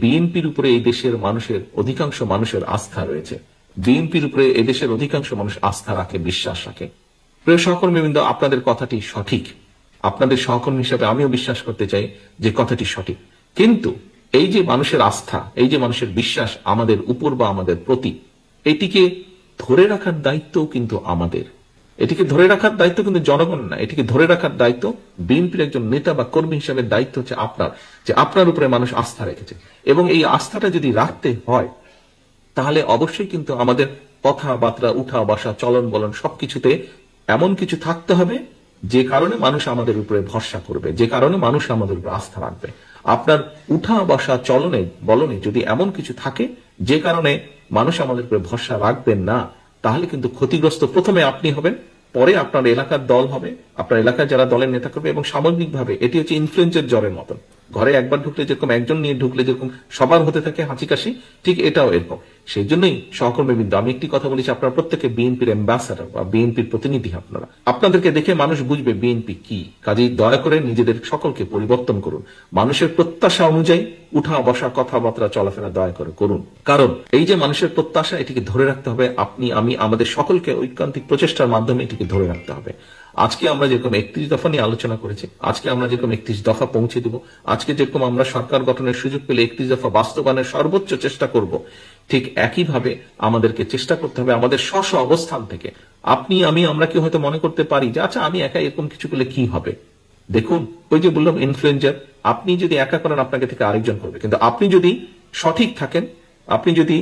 বিএনপির উপরে এই দেশের মানুষের অধিকাংশ মানুষের আস্থা রয়েছে। বিএনপির উপরে এদেশের অধিকাংশ মানুষ আস্থা রাখে, বিশ্বাস রাখে। প্রিয় সহকর্মীবৃন্দ, আপনাদের কথাটি সঠিক। আপনাদের সহকর্মী হিসেবে আমিও বিশ্বাস করতে চাই যে কথাটি সঠিক। কিন্তু এই যে মানুষের আস্থা, এই যে মানুষের বিশ্বাস আমাদের উপর বা আমাদের প্রতি, এটিকে ধরে রাখার দায়িত্ব কিন্তু আমাদের। এটিকে ধরে রাখার দায়িত্ব কিন্তু জনগণ না, এটিকে ধরে রাখার দায়িত্ব বিএনপির একজন নেতা বা কর্মী হিসেবে দায়িত্ব হচ্ছে আপনার, যে আপনার উপরে মানুষ আস্থা রেখেছে। এবং এই আস্থাটা যদি রাখতে হয় তাহলে অবশ্যই কিন্তু আমাদের কথাবার্তা, উঠা বসা, চলন বলন সবকিছুতে এমন কিছু থাকতে হবে যে কারণে মানুষ আমাদের উপরে ভরসা করবে, যে কারণে মানুষ আমাদের উপরে আস্থা রাখবে। আপনার উঠা বসা, চলনে বলনে যদি এমন কিছু থাকে যে কারণে মানুষ আমাদের উপরে ভরসা রাখবেন না, তাহলে কিন্তু ক্ষতিগ্রস্ত প্রথমে আপনি হবেন, পরে আপনার এলাকার দল হবে, আপনার এলাকায় যারা দলের নেতা করবে, এবং সামগ্রিকভাবে এটি হচ্ছে ইনফ্লুয়েঞ্জার জ্বরের মতন। ঘরে একবার ঢুকলে যেরকম একজন নিয়ে ঢুকলে যেরকম সবার হতে থাকে হাঁচি কাশি, ঠিক এটাও এরকম। সেই জন্যই সহকর্মীবৃন্দ, আমি একটি কথা বলেছি, আপনারা প্রত্যেকে বিএনপির অ্যাম্বাসাডর বা বিএনপির প্রতিনিধি। আপনারা, আপনাদেরকে দেখে মানুষ বুঝবে বিএনপি কি। কাজেই দয়া করে নিজেদের সকলকে পরিবর্তন করুন, মানুষের প্রত্যাশা অনুযায়ী উঠা বসা, কথাবার্তা, চলাফেরা দয়া করে করুন। কারণ এই যে মানুষের প্রত্যাশা, এটিকে ধরে রাখতে হবে। আপনি, আমি, আমাদের সকলকে ঐকান্তিক প্রচেষ্টার মাধ্যমে এটিকে ধরে রাখতে হবে। আজকে আমরা যেরকম 31 দফা নিয়ে আলোচনা করেছি, আজকে আমরা যেরকম 31 দফা পৌঁছে দেব, আজকে যেরকম আমরা সরকার গঠনের সুযোগ পেলে 31 দফা বাস্তবায়নের সর্বোচ্চ চেষ্টা করব, ঠিক একইভাবে আমাদেরকে চেষ্টা করতে হবে আমাদের স্ব স্ব অবস্থান থেকে। আপনি, আমি, আমরা কি হয়তো মনে করতে পারি যে আচ্ছা আমি একা এরকম কিছু করলে কি হবে। দেখুন, ওই যে বললাম ইনফ্লুয়েঞ্জার, আপনি যদি একা করেন আপনাকে থেকে আরেকজন করবে, কিন্তু আপনি যদি সঠিক থাকেন, আপনি যদি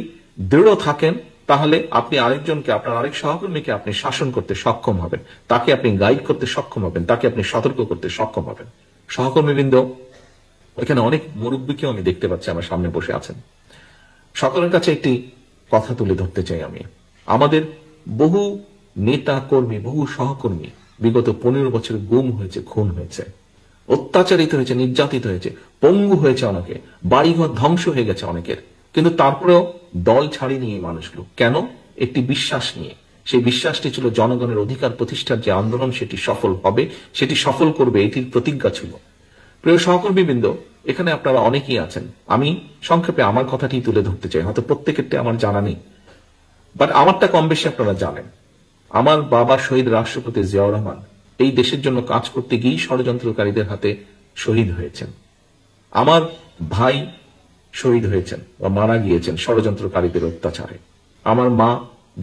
দৃঢ় থাকেন, তাহলে আপনি আরেকজনকে, আপনার আরেক সহকর্মীকে আপনি শাসন করতে সক্ষম হবেন, তাকে আপনি গাইড করতে সক্ষম হবেন, তাকে আপনি সতর্ক করতে সক্ষম হবেন। সহকর্মীবৃন্দ, এখানে অনেক মুরব্বীকেও আমি দেখতে পাচ্ছি আমার সামনে বসে আছেন। সকলের কাছে একটি কথা তুলে ধরতে চাই আমি। আমাদের বহু নেতা কর্মী, বহু সহকর্মী বিগত 15 বছর গুম হয়েছে, খুন হয়েছে, অত্যাচারিত হয়েছে, নির্যাতিত হয়েছে, পঙ্গু হয়েছে অনেকে, বাড়িঘর ধ্বংস হয়ে গেছে অনেকের। কিন্তু তারপরেও দল ছাড়িনি এই মানুষগুলো। কেন? একটি বিশ্বাস নিয়ে। সেই বিশ্বাসটি ছিল জনগণের অধিকার প্রতিষ্ঠার যে আন্দোলন, সেটি সফল হবে, সেটি সফল করবে, এটির প্রতিজ্ঞা ছিল। প্রিয় সহকর্মীবৃন্দ, এখানে আপনারা অনেকেই আছেন। আমি সংক্ষেপে আমার কথাটি তুলে ধরতে চাই, হয়তো প্রত্যেকেরটা আমার জানা নেই, বাট আমারটা কম বেশি আপনারা জানেন। আমার বাবা শহীদ রাষ্ট্রপতি জিয়াউর রহমান এই দেশের জন্য কাজ করতে গিয়ে ষড়যন্ত্রকারীদের হাতে শহীদ হয়েছেন। আমার ভাই শহীদ হয়েছেন বা মারা গিয়েছেন ষড়যন্ত্রকারীদের অত্যাচারে। আমার মা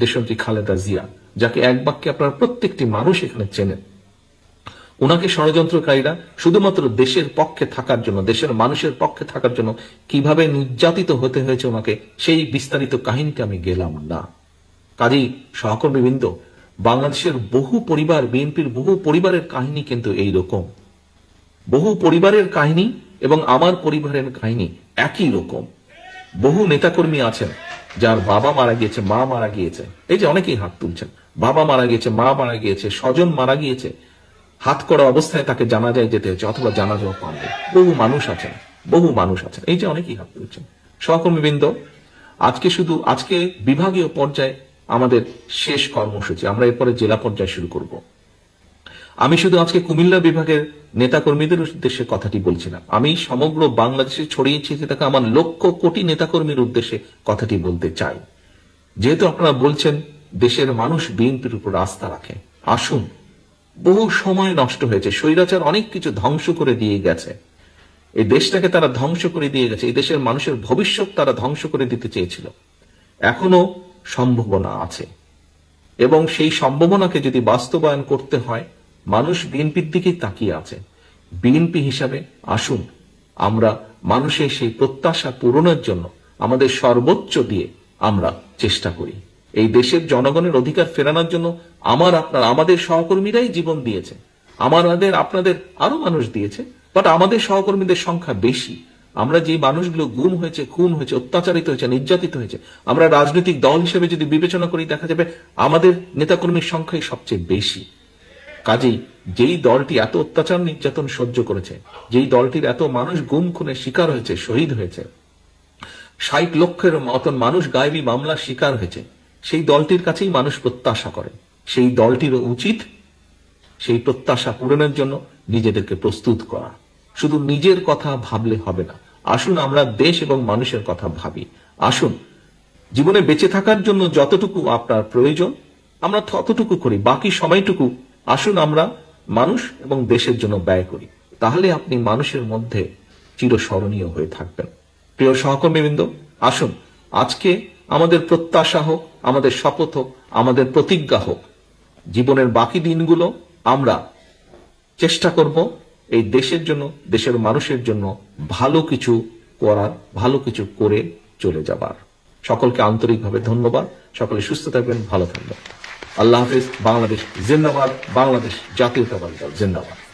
দেশনেত্রী খালেদা জিয়া, যাকে এক বাক্যে আপনারা প্রত্যেকটি মানুষ এখানে চেনেন, ওনাকে ষড়যন্ত্রকারীরা শুধুমাত্র দেশের পক্ষে থাকার জন্য, দেশের মানুষের পক্ষে থাকার জন্য কিভাবে নির্যাতিত হতে হয়েছে ওনাকে, সেই বিস্তারিত কাহিনীতে আমি গেলাম না। কাজেই সহকর্মীবৃন্দ, বাংলাদেশের বহু পরিবার, বিএনপির বহু পরিবারের কাহিনী কিন্তু এই রকম। বহু পরিবারের কাহিনী এবং আমার পরিবারের কাহিনী একই রকম। বহু নেতাকর্মী আছেন যার বাবা মারা গিয়েছে, মা মারা গিয়েছে। এই যে অনেকেই হাত তুলছেন, বাবা মারা গিয়েছে, মা মারা গিয়েছে, স্বজন মারা গিয়েছে, হাত করা অবস্থায় তাকে জানাজায় যেতে হয়েছে, অথবা জানাজাও পাবে। বহু মানুষ আছেন, বহু মানুষ আছেন। এই যে অনেকেই হাত তুলছেন। সহকর্মীবৃন্দ, আজকে বিভাগীয় পর্যায়ে আমাদের শেষ কর্মসূচি, আমরা এরপরে জেলা পর্যায়ে শুরু করব। আমি শুধু আজকে কুমিল্লা বিভাগের নেতাকর্মীদের উদ্দেশ্যে কথাটি বলছি না, আমি সমগ্র বাংলাদেশে ছড়িয়ে ছিটিয়ে থাকা আমার লক্ষ কোটি নেতাকর্মীর উদ্দেশ্যে কথাটি বলতে চাই। যেহেতু আপনারা বলছেন দেশের মানুষ বিএনপির উপর আস্থা রাখে, আসুন। বহু সময় নষ্ট হয়েছে, স্বৈরাচার অনেক কিছু ধ্বংস করে দিয়ে গেছে, এই দেশটাকে তারা ধ্বংস করে দিয়ে গেছে, এই দেশের মানুষের ভবিষ্যৎ তারা ধ্বংস করে দিতে চেয়েছিল। এখনো সম্ভাবনা আছে, এবং সেই সম্ভাবনাকে যদি বাস্তবায়ন করতে হয়, মানুষ বিএনপির দিকেই তাকিয়ে আছে। বিএনপি হিসাবে আসুন আমরা মানুষের সেই প্রত্যাশা পূরণের জন্য আমাদের সর্বোচ্চ দিয়ে আমরা চেষ্টা করি। এই দেশের জনগণের অধিকার ফেরানোর জন্য আমাদের সহকর্মীরাই জীবন দিয়েছে, আপনাদের আরো মানুষ দিয়েছে, বাট আমাদের সহকর্মীদের সংখ্যা বেশি। আমরা যে মানুষগুলো গুম হয়েছে, খুন হয়েছে, অত্যাচারিত হয়েছে, নির্যাতিত হয়েছে, আমরা রাজনৈতিক দল হিসেবে যদি বিবেচনা করি, দেখা যাবে আমাদের নেতাকর্মীর সংখ্যাই সবচেয়ে বেশি। কাজেই যেই দলটি এত অত্যাচার নির্যাতন সহ্য করেছে, যেই দলটির এত মানুষ গুম খুনের শিকার হয়েছে, শহীদ হয়েছে, 60 লক্ষের মতন মানুষ গায়েবী মামলার শিকার হয়েছে, সেই দলটির কাছেই মানুষ প্রত্যাশা করে। সেই দলটিরও উচিত সেই প্রত্যাশা পূরণের জন্য নিজেদেরকে প্রস্তুত করা। শুধু নিজের কথা ভাবলে হবে না, আসুন আমরা দেশ এবং মানুষের কথা ভাবি। আসুন জীবনে বেঁচে থাকার জন্য যতটুকু আপনার প্রয়োজন আমরা ততটুকু করি, বাকি সময়টুকু আসুন আমরা মানুষ এবং দেশের জন্য ব্যয় করি। তাহলে আপনি মানুষের মধ্যে চিরস্মরণীয় হয়ে থাকবেন। প্রিয় সহকর্মীবৃন্দ, আসুন আজকে আমাদের প্রত্যাশা হোক, আমাদের শপথ হোক, আমাদের প্রতিজ্ঞা হোক, জীবনের বাকি দিনগুলো আমরা চেষ্টা করব এই দেশের জন্য, দেশের মানুষের জন্য ভালো কিছু করার, ভালো কিছু করে চলে যাবার। সকলকে আন্তরিকভাবে ধন্যবাদ। সকলে সুস্থ থাকবেন, ভালো থাকবেন। আল্লাহ হাফেজ। বাংলাদেশ জিন্দাবাদ। বাংলাদেশ জাতীয়তাবাদী দল জিন্দাবাদ।